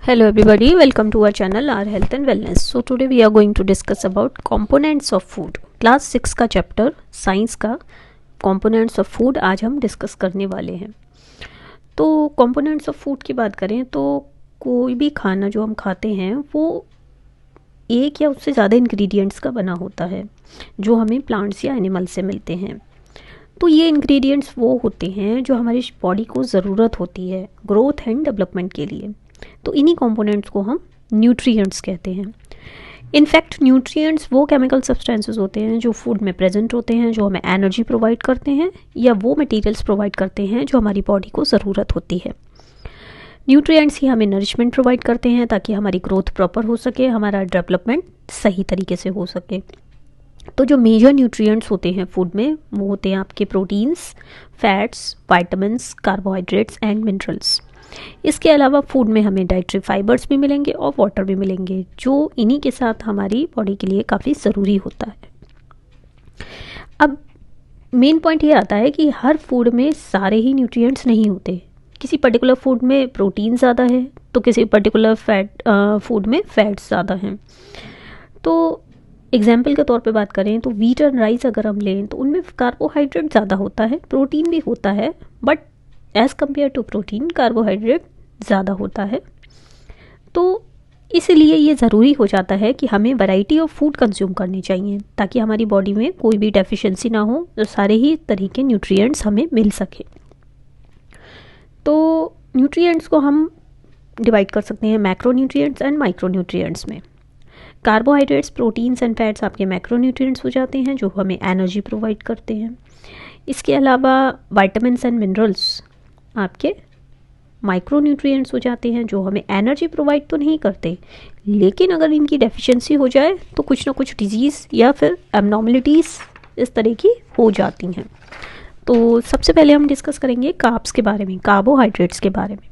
Hello everybody, welcome to our channel our health and wellness. So today we are going to discuss about components of food. Class 6 का chapter science का components of food आज हम discuss करने वाले हैं. तो components of food की बात करें तो कोई भी खाना जो हम खाते हैं वो एक या उससे ज़्यादा इंग्रेडिएंट्स का बना होता है जो हमें प्लांट्स या एनिमल से मिलते हैं. तो ये इंग्रेडिएंट्स वो होते हैं जो हमारी बॉडी को ज़रूरत होती है ग्रोथ एंड डेवलपमेंट के लिए. तो इन्हीं कंपोनेंट्स को हम न्यूट्रिएंट्स कहते हैं. इनफैक्ट न्यूट्रिएंट्स वो केमिकल सब्सटेंसेस होते हैं जो फूड में प्रेजेंट होते हैं, जो हमें एनर्जी प्रोवाइड करते हैं या वो मटेरियल्स प्रोवाइड करते हैं जो हमारी बॉडी को ज़रूरत होती है. न्यूट्रिएंट्स ही हमें नरिशमेंट प्रोवाइड करते हैं ताकि हमारी ग्रोथ प्रॉपर हो सके, हमारा डेवलपमेंट सही तरीके से हो सके. तो जो मेजर न्यूट्रिएंट्स होते हैं फूड में वो होते हैं आपके proteins, fats, vitamins, carbohydrates and minerals. इसके अलावा फूड में हमें डाइटरी फाइबर्स भी मिलेंगे और वाटर भी मिलेंगे जो इन्हीं के साथ हमारी बॉडी के लिए काफ़ी ज़रूरी होता है. अब मेन पॉइंट ये आता है कि हर फूड में सारे ही न्यूट्रिएंट्स नहीं होते. किसी पर्टिकुलर फूड में प्रोटीन ज़्यादा है तो किसी पर्टिकुलर फूड में फैट्स ज़्यादा हैं. तो एग्जाम्पल के तौर पे बात करें तो व्हीट और राइस अगर हम लें तो उनमें कार्बोहाइड्रेट ज़्यादा होता है, प्रोटीन भी होता है, but as compare to protein carbohydrate ज़्यादा होता है. तो इसलिए ये ज़रूरी हो जाता है कि हमें वैरायटी ऑफ फूड कंज्यूम करनी चाहिए ताकि हमारी बॉडी में कोई भी डेफिशिएंसी ना हो, तो सारे ही तरह के न्यूट्रिएंट्स हमें मिल सके. तो न्यूट्रिएंट्स को हम डिवाइड कर सकते हैं macro nutrients and micro nutrients में. कार्बोहाइड्रेट्स, प्रोटीन्स एंड फैट्स आपके मैक्रो न्यूट्रिएंट्स हो जाते हैं जो हमें एनर्जी प्रोवाइड करते हैं. इसके अलावा वाइटामिन्स एंड मिनरल्स आपके माइक्रो न्यूट्रिएंट्स हो जाते हैं जो हमें एनर्जी प्रोवाइड तो नहीं करते, लेकिन अगर इनकी डेफिशिएंसी हो जाए तो कुछ ना कुछ डिजीज़ या फिर एबनॉर्मलिटीज़ इस तरह की हो जाती हैं. तो सबसे पहले हम डिस्कस करेंगे कार्ब्स के बारे में, कार्बोहाइड्रेट्स के बारे में.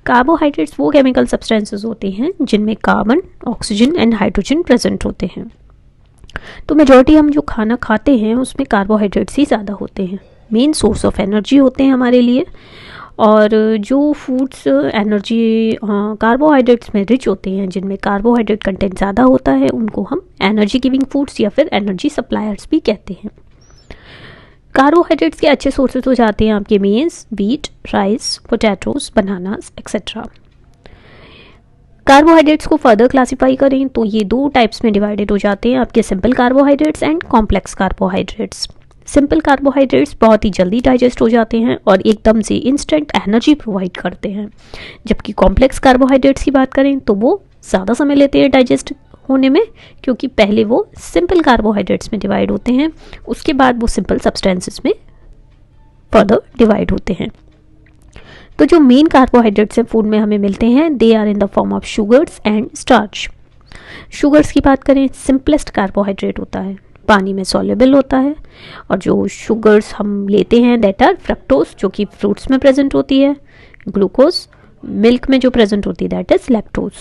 कार्बोहाइड्रेट्स वो केमिकल सब्सटेंसेस होते हैं जिनमें carbon, oxygen and hydrogen present होते हैं. तो मेजॉरिटी हम जो खाना खाते हैं उसमें कार्बोहाइड्रेट्स ही ज़्यादा होते हैं. मेन सोर्स ऑफ एनर्जी होते हैं हमारे लिए. और जो फूड्स एनर्जी कार्बोहाइड्रेट्स में रिच होते हैं, जिनमें कार्बोहाइड्रेट कंटेंट ज़्यादा होता है, उनको हम एनर्जी गिविंग फूड्स या फिर एनर्जी सप्लायर्स भी कहते हैं. कार्बोहाइड्रेट्स के अच्छे सोर्सेज हो जाते हैं आपके mains, wheat, rice, potatoes, bananas etcetera. Carbohydrates को फर्दर क्लासीफाई करें तो ये दो टाइप्स में डिवाइडेड हो जाते हैं आपके simple carbohydrates and complex carbohydrates. Simple carbohydrates बहुत ही जल्दी डाइजेस्ट हो जाते हैं और एकदम से इंस्टेंट एनर्जी प्रोवाइड करते हैं, जबकि कॉम्प्लेक्स कार्बोहाइड्रेट्स की बात करें तो वो ज़्यादा समय लेते हैं डाइजेस्ट होने में, क्योंकि पहले वो सिंपल कार्बोहाइड्रेट्स में डिवाइड होते हैं, उसके बाद वो सिंपल सब्सटेंसेस में फर्दर डिवाइड होते हैं. तो जो मेन कार्बोहाइड्रेट्स हैं फूड में हमें मिलते हैं, they are in the form of sugars and starch. Sugars की बात करें, सिंपलेस्ट कार्बोहाइड्रेट होता है, पानी में सॉल्युबल होता है. और जो शुगर्स हम लेते हैं दैट आर फ्रक्टोज जो कि फ्रूट्स में प्रेजेंट होती है, ग्लूकोज मिल्क में जो प्रेजेंट होती है दैट इज लैक्टोज.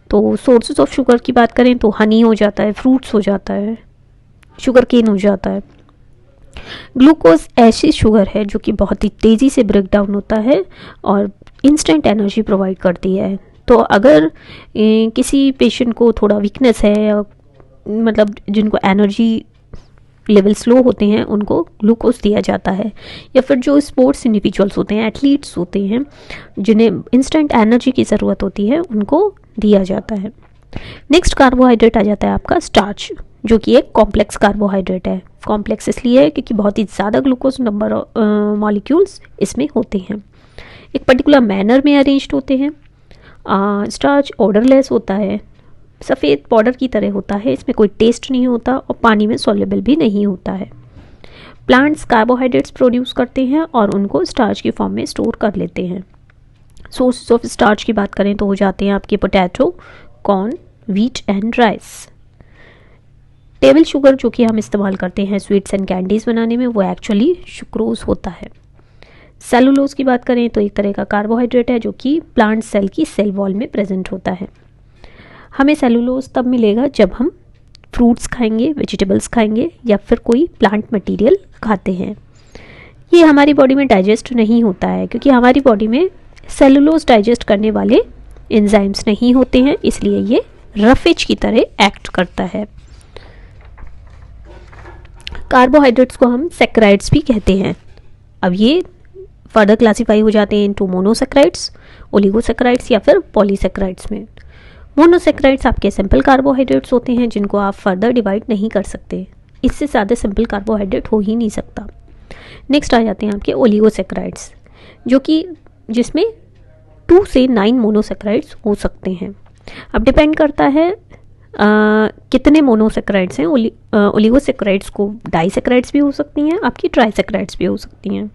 तो सोर्सेज ऑफ शुगर की बात करें तो हनी हो जाता है, फ्रूट्स हो जाता है, शुगर केन हो जाता है. ग्लूकोज ऐसी शुगर है जो कि बहुत ही तेज़ी से ब्रेक डाउन होता है और इंस्टेंट एनर्जी प्रोवाइड करती है. तो अगर किसी पेशेंट को थोड़ा वीकनेस है, मतलब जिनको एनर्जी लेवल स्लो होते हैं, उनको ग्लूकोज दिया जाता है. या फिर जो स्पोर्ट्स इंडिविजुअल्स होते हैं, एथलीट्स होते हैं, जिन्हें इंस्टेंट एनर्जी की ज़रूरत होती है, उनको दिया जाता है. नेक्स्ट कार्बोहाइड्रेट आ जाता है आपका स्टार्च जो कि एक कॉम्प्लेक्स कार्बोहाइड्रेट है. कॉम्प्लेक्स इसलिए है क्योंकि बहुत ही ज़्यादा ग्लूकोज नंबर मॉलिक्यूल्स इसमें होते हैं, एक पर्टिकुलर मैनर में अरेंज्ड होते हैं. स्टार्च ऑर्डरलेस होता है, सफ़ेद पाउडर की तरह होता है, इसमें कोई टेस्ट नहीं होता और पानी में सॉल्युबल भी नहीं होता है. प्लांट्स कार्बोहाइड्रेट्स प्रोड्यूस करते हैं और उनको स्टार्च की फॉर्म में स्टोर कर लेते हैं. सोर्सेज ऑफ स्टार्च की बात करें तो हो जाते हैं आपके potato, corn, wheat and rice. Table sugar जो कि हम इस्तेमाल करते हैं स्वीट्स एंड कैंडीज़ बनाने में, वो एक्चुअली शुक्रोज होता है. सेलुलोज की बात करें तो एक तरह का कार्बोहाइड्रेट है जो कि प्लांट सेल की सेल वॉल में प्रेजेंट होता है. हमें सेलुलोज तब मिलेगा जब हम फ्रूट्स खाएंगे, वेजिटेबल्स खाएंगे या फिर कोई प्लांट मटेरियल खाते हैं. ये हमारी बॉडी में डाइजेस्ट नहीं होता है क्योंकि हमारी बॉडी में सेलुलोज डाइजेस्ट करने वाले एंजाइम्स नहीं होते हैं, इसलिए ये रफेज की तरह एक्ट करता है। कार्बोहाइड्रेट्स को हम सैकराइड्स भी कहते हैं। अब ये फर्दर क्लासीफाई हो जाते हैं इनटू मोनोसैकराइड्स, ओलिगोसैकराइड्स या फिर पॉलीसैकराइड्स में। मोनोसैकराइड्स आपके सिंपल कार्बोहाइड्रेट्स होते हैं जिनको आप फर्दर डिवाइड नहीं कर सकते, इससे ज़्यादा सिंपल कार्बोहाइड्रेट हो ही नहीं सकता। नेक्स्ट आ जाते हैं आपके ओलिगोसैकराइड्स, जो कि जिसमें 2 से 9 मोनोसैकराइड्स हो सकते हैं। अब डिपेंड करता है कितने मोनोसैकराइड्स हैं। ओलिगोसैकराइड्स को डाइसैकराइड्स भी हो सकती हैं, आपकी ट्राइसैकराइड्स भी हो सकती हैं।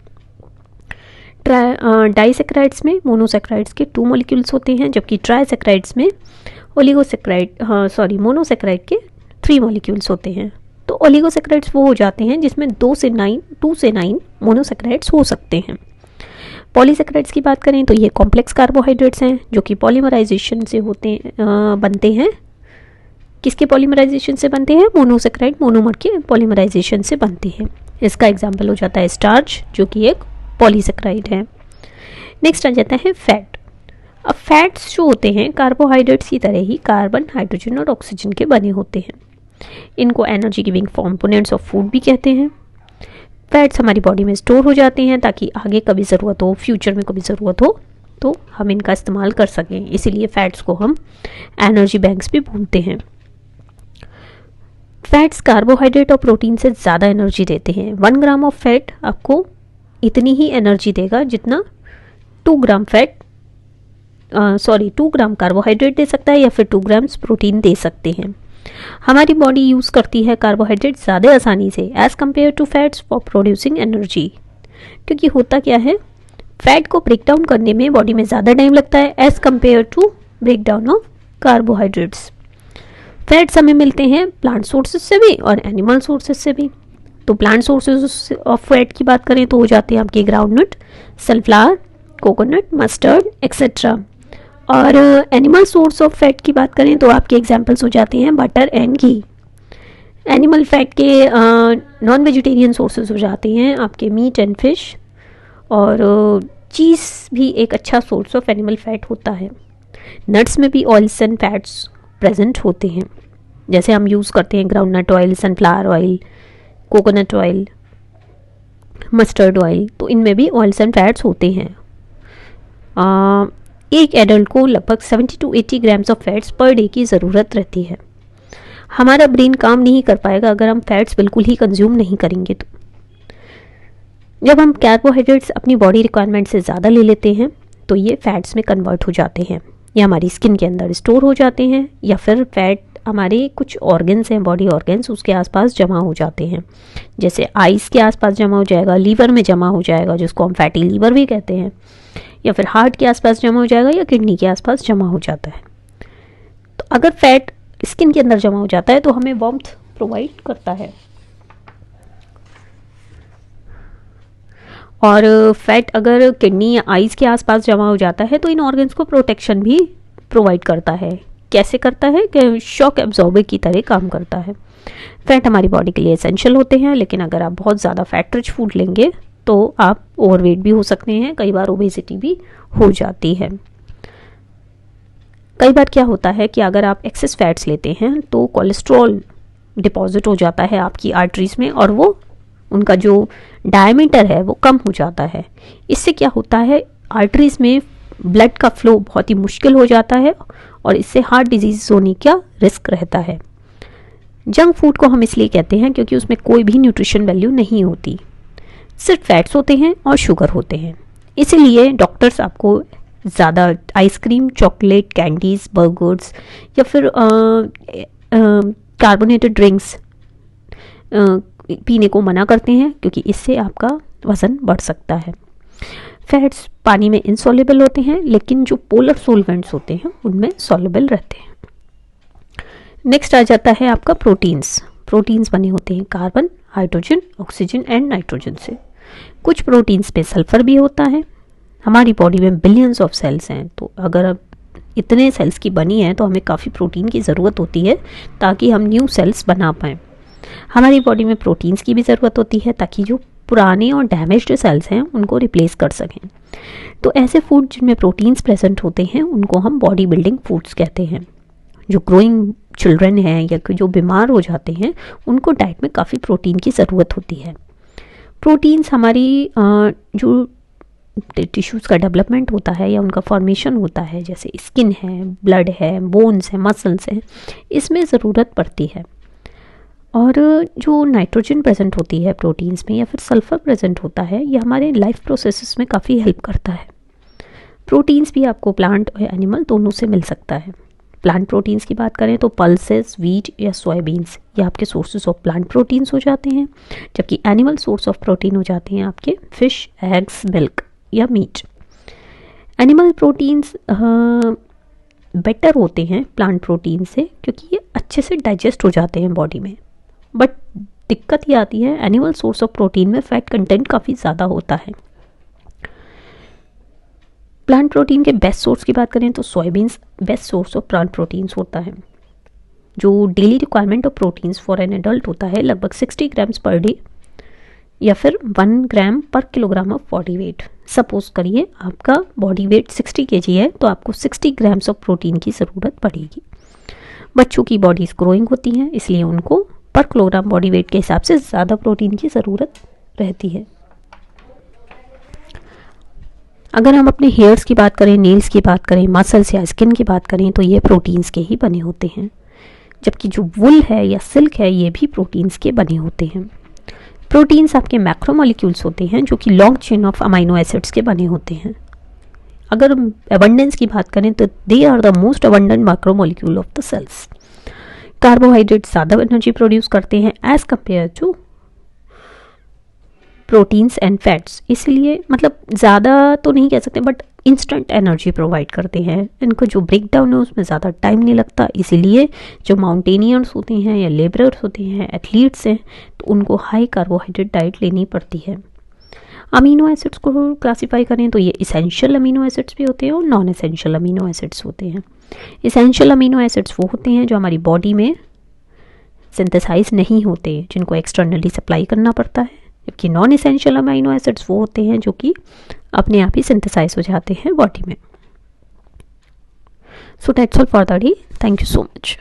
डाइसैकराइड्स में मोनोसैकराइड्स के 2 मॉलिक्यूल्स होते हैं, जबकि ट्राइसैकराइड्स में मोनोसैकराइड के 3 मॉलिक्यूल्स होते हैं। तो ओलिगोसैकराइड्स वो हो जाते हैं जिसमें 2 से 9 मोनोसैकराइड्स हो सकते हैं। पॉलीसैकराइड्स की बात करें तो ये कॉम्प्लेक्स कार्बोहाइड्रेट्स हैं जो कि पॉलीमराइजेशन से बनते हैं। किसके पॉलीमराइजेशन से बनते हैं? मोनोसैकराइड मोनोमर के पॉलीमराइजेशन से बनते हैं। इसका एग्जाम्पल हो जाता है स्टार्च, जो कि एक पॉलीसैकराइड है। नेक्स्ट आ जाता है फैट। अब फैट्स जो होते हैं कार्बोहाइड्रेट्स की तरह ही कार्बन, हाइड्रोजन और ऑक्सीजन के बने होते हैं। इनको energy giving components of food भी कहते हैं। फैट्स हमारी बॉडी में स्टोर हो जाते हैं ताकि आगे कभी ज़रूरत हो, फ्यूचर में कभी ज़रूरत हो तो हम इनका इस्तेमाल कर सकें। इसीलिए फैट्स को हम एनर्जी बैंक्स भी बोलते हैं। फैट्स कार्बोहाइड्रेट और प्रोटीन से ज़्यादा एनर्जी देते हैं। 1 ग्राम ऑफ फैट आपको इतनी ही एनर्जी देगा जितना 2 ग्राम कार्बोहाइड्रेट दे सकता है या फिर 2 ग्राम्स प्रोटीन दे सकते हैं। हमारी बॉडी यूज़ करती है कार्बोहाइड्रेट ज़्यादा आसानी से as compare to fats for producing energy, क्योंकि होता क्या है, फैट को ब्रेक डाउन करने में बॉडी में ज़्यादा टाइम लगता है as compare to break down of carbohydrates. Fats हमें मिलते हैं प्लांट सोर्सेज से भी और एनिमल सोर्सेज से भी। तो प्लांट सोर्सेज ऑफ फैट की बात करें तो हो जाते हैं आपके groundnut, sunflower, coconut, mustard etcetera. और एनिमल सोर्स ऑफ फैट की बात करें तो आपके एग्जांपल्स हो जाते हैं butter and ghee. Animal fat के नॉन वेजिटेरियन सोर्सेज हो जाते हैं आपके मीट एंड फिश, और चीज़ भी एक अच्छा सोर्स ऑफ एनिमल फैट होता है। नट्स में भी ऑयल्स एंड फैट्स प्रेजेंट होते हैं, जैसे हम यूज़ करते हैं groundnut oil, sunflower oil, coconut oil, mustard oil, तो इनमें भी ऑयल्स एंड फैट्स होते हैं। एक एडल्ट को लगभग 70 to 80 grams of fats per day की ज़रूरत रहती है। हमारा ब्रेन काम नहीं कर पाएगा अगर हम फैट्स बिल्कुल ही कंज्यूम नहीं करेंगे। तो जब हम कार्बोहाइड्रेट्स अपनी बॉडी रिक्वायरमेंट से ज़्यादा ले लेते हैं तो ये फैट्स में कन्वर्ट हो जाते हैं, या हमारी स्किन के अंदर स्टोर हो जाते हैं, या फिर फैट हमारे कुछ ऑर्गन्स हैं, बॉडी ऑर्गन्स, उसके आसपास जमा हो जाते हैं। जैसे आइस के आसपास जमा हो जाएगा, लीवर में जमा हो जाएगा जिसको हम फैटी लीवर भी कहते हैं, या फिर हार्ट के आसपास जमा हो जाएगा, या किडनी के आसपास जमा हो जाता है। तो अगर फैट स्किन के अंदर जमा हो जाता है तो हमें वार्मथ प्रोवाइड करता है, और फैट अगर किडनी या आइज के आसपास जमा हो जाता है तो इन ऑर्गन्स को प्रोटेक्शन भी प्रोवाइड करता है। कैसे करता है कि शॉक एब्जॉर्बर की तरह काम करता है। फैट हमारी बॉडी के लिए एसेंशियल होते हैं, लेकिन अगर आप बहुत ज़्यादा फैट रिच फूड लेंगे तो आप ओवरवेट भी हो सकते हैं, कई बार ओबेसिटी भी हो जाती है। कई बार क्या होता है कि अगर आप एक्सेस फैट्स लेते हैं तो कोलेस्ट्रॉल डिपॉजिट हो जाता है आपकी आर्टरीज में, और वो उनका जो डायमीटर है वो कम हो जाता है। इससे क्या होता है, आर्टरीज में ब्लड का फ्लो बहुत ही मुश्किल हो जाता है, और इससे हार्ट डिजीज होने का रिस्क रहता है। जंक फूड को हम इसलिए कहते हैं क्योंकि उसमें कोई भी न्यूट्रिशन वैल्यू नहीं होती, सिर्फ फैट्स होते हैं और शुगर होते हैं। इसीलिए डॉक्टर्स आपको ज़्यादा आइसक्रीम, चॉकलेट, कैंडीज़, बर्गर्स या फिर कार्बोनेटेड ड्रिंक्स पीने को मना करते हैं, क्योंकि इससे आपका वज़न बढ़ सकता है। फैट्स पानी में इनसॉल्युबल होते हैं, लेकिन जो पोलर सोलवेंट्स होते हैं उनमें सॉल्युबल रहते हैं। नेक्स्ट आ जाता है आपका प्रोटीन्स। प्रोटीन्स बने होते हैं carbon, hydrogen, oxygen and nitrogen से। कुछ प्रोटीन्स में सल्फर भी होता है। हमारी बॉडी में बिलियंस ऑफ सेल्स हैं, तो अगर अब इतने सेल्स की बनी है तो हमें काफ़ी प्रोटीन की ज़रूरत होती है ताकि हम न्यू सेल्स बना पाएँ। हमारी बॉडी में प्रोटीन्स की भी ज़रूरत होती है ताकि जो पुराने और डैमेज्ड सेल्स हैं उनको रिप्लेस कर सकें। तो ऐसे फूड जिनमें प्रोटीन्स प्रेजेंट होते हैं उनको हम बॉडी बिल्डिंग फूड्स कहते हैं। जो ग्रोइंग चिल्ड्रन हैं या जो बीमार हो जाते हैं उनको डाइट में काफ़ी प्रोटीन की ज़रूरत होती है। प्रोटीन्स हमारी जो टिश्यूज़ का डेवलपमेंट होता है या उनका फॉर्मेशन होता है, जैसे स्किन है, ब्लड है, बोन्स हैं, मसल्स हैं, इसमें ज़रूरत पड़ती है। और जो नाइट्रोजन प्रेजेंट होती है प्रोटीन्स में या फिर सल्फ़र प्रेजेंट होता है, ये हमारे लाइफ प्रोसेसेस में काफ़ी हेल्प करता है। प्रोटीन्स भी आपको प्लांट और एनिमल दोनों से मिल सकता है। प्लांट प्रोटीन्स की बात करें तो पल्सेस, वीट या सोयाबीन्स ये आपके सोर्सेज ऑफ प्लांट प्रोटीन्स हो जाते हैं, जबकि एनिमल सोर्स ऑफ प्रोटीन हो जाते हैं आपके फिश, एग्स, मिल्क या मीट। एनिमल प्रोटीन्स बेटर होते हैं प्लांट प्रोटीन से क्योंकि ये अच्छे से डाइजेस्ट हो जाते हैं बॉडी में। बट दिक्कत ये आती है एनिमल सोर्स ऑफ प्रोटीन में फैट कंटेंट काफ़ी ज़्यादा होता है। प्लांट प्रोटीन के बेस्ट सोर्स की बात करें तो soya beans best source of plant proteins होता है। जो daily requirement of proteins for an adult होता है लगभग 60 ग्राम्स पर डे या फिर 1 ग्राम पर kilogram of body weight. Suppose करिए आपका बॉडी वेट 60 kg है तो आपको 60 ग्राम्स ऑफ प्रोटीन की ज़रूरत पड़ेगी। बच्चों की बॉडीज़ ग्रोइंग होती हैं इसलिए उनको पर किलोग्राम बॉडी वेट के हिसाब से ज़्यादा प्रोटीन की ज़रूरत रहती है। अगर हम अपने हेयर्स की बात करें, नेल्स की बात करें, मसल्स या स्किन की बात करें तो ये प्रोटीन्स के ही बने होते हैं, जबकि जो वुल है या सिल्क है ये भी प्रोटीन्स के बने होते हैं। प्रोटीन्स आपके मैक्रोमोलिक्यूल्स होते हैं जो कि long chain of amino acids के बने होते हैं। अगर अबंडेंस की बात करें तो they are the most abundant macromolecule of the cells. Carbohydrate ज़्यादा एनर्जी प्रोड्यूस करते हैं as compare to proteins and fats, इसलिए मतलब ज़्यादा तो नहीं कह सकते बट इंस्टेंट एनर्जी प्रोवाइड करते हैं। इनको जो ब्रेक डाउन है उसमें ज़्यादा टाइम नहीं लगता, इसीलिए जो माउंटेनियर्स होते हैं या लेबरर्स होते हैं, एथलीट्स हैं, तो उनको हाई कार्बोहाइड्रेट डाइट लेनी पड़ती है। अमीनो एसिड्स को क्लासीफाई करें तो ये इसेंशियल अमीनो एसिड्स भी होते हैं और नॉन इसेंशियल अमीनो एसिड्स होते हैं। इसेंशियल अमीनो एसिड्स वो होते हैं जो हमारी बॉडी में सिंथेसाइज नहीं होते, जिनको एक्सटर्नली सप्लाई करना पड़ता है, जबकि नॉन इसेंशियल अमीनो एसिड्स वो होते हैं जो कि अपने आप ही सिंथेसाइज हो जाते हैं बॉडी में। So that's all for the day. Thank you so much.